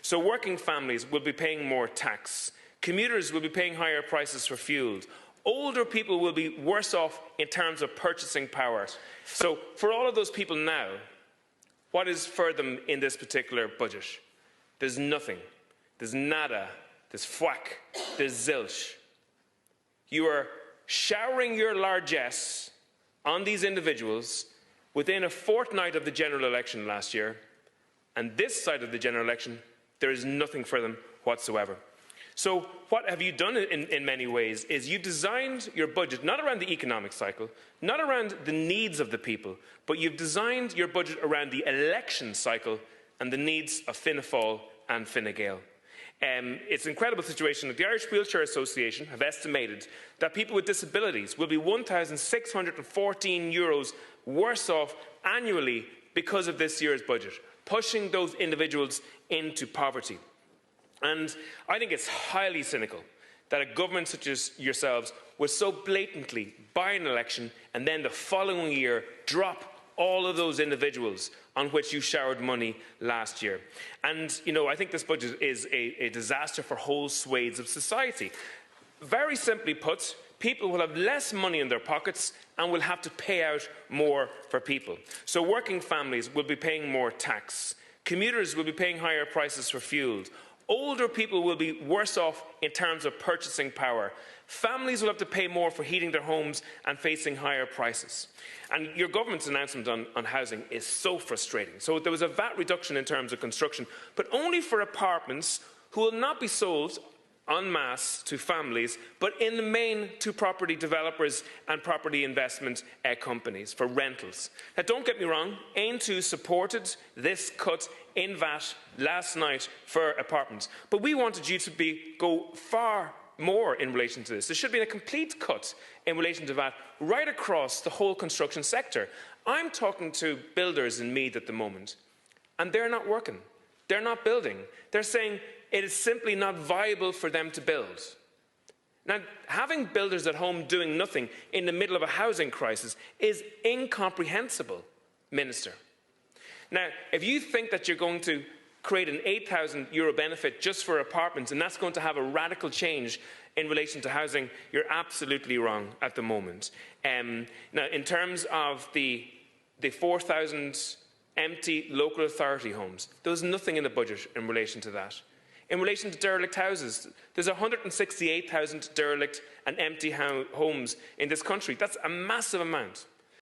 So working families will be paying more tax. Commuters will be paying higher prices for fuel. Older people will be worse off in terms of purchasing power. So for all of those people now, what is for them in this particular budget? There's nothing. There's nada. There's thwack. There's zilch. You are showering your largesse on these individuals within a fortnight of the general election last year, and this side of the general election, there is nothing for them whatsoever. So what have you done in many ways is you designed your budget not around the economic cycle, not around the needs of the people, but you've designed your budget around the election cycle and the needs of Fianna Fáil and Fine Gael. It's an incredible situation that the Irish Wheelchair Association have estimated that people with disabilities will be €1,614 worse off annually because of this year's budget, pushing those individuals into poverty. And I think it's highly cynical that a government such as yourselves would so blatantly buy an election and then the following year drop all of those individuals on which you showered money last year. And, I think this budget is a disaster for whole swathes of society. Very simply put, people will have less money in their pockets and will have to pay out more for people. So working families will be paying more tax. Commuters will be paying higher prices for fuel. Older people will be worse off in terms of purchasing power. Families will have to pay more for heating their homes and facing higher prices. And your government's announcement on housing is so frustrating. So there was a VAT reduction in terms of construction, but only for apartments who will not be sold en masse to families, but in the main to property developers and property investment companies for rentals. Now, don't get me wrong, Aontú supported this cut in VAT last night for apartments, but we wanted you to go far more in relation to this. There should be a complete cut in relation to VAT right across the whole construction sector. I'm talking to builders in Meath at the moment, and they're not working. They're not building. They're saying it is simply not viable for them to build. Now, having builders at home doing nothing in the middle of a housing crisis is incomprehensible, Minister. Now, if you think that you're going to create an €8,000 benefit just for apartments, and that's going to have a radical change in relation to housing, you're absolutely wrong at the moment. Now, in terms of the 4,000 empty local authority homes, there was nothing in the budget in relation to that. In relation to derelict houses, there's 168,000 derelict and empty homes in this country. That's a massive amount.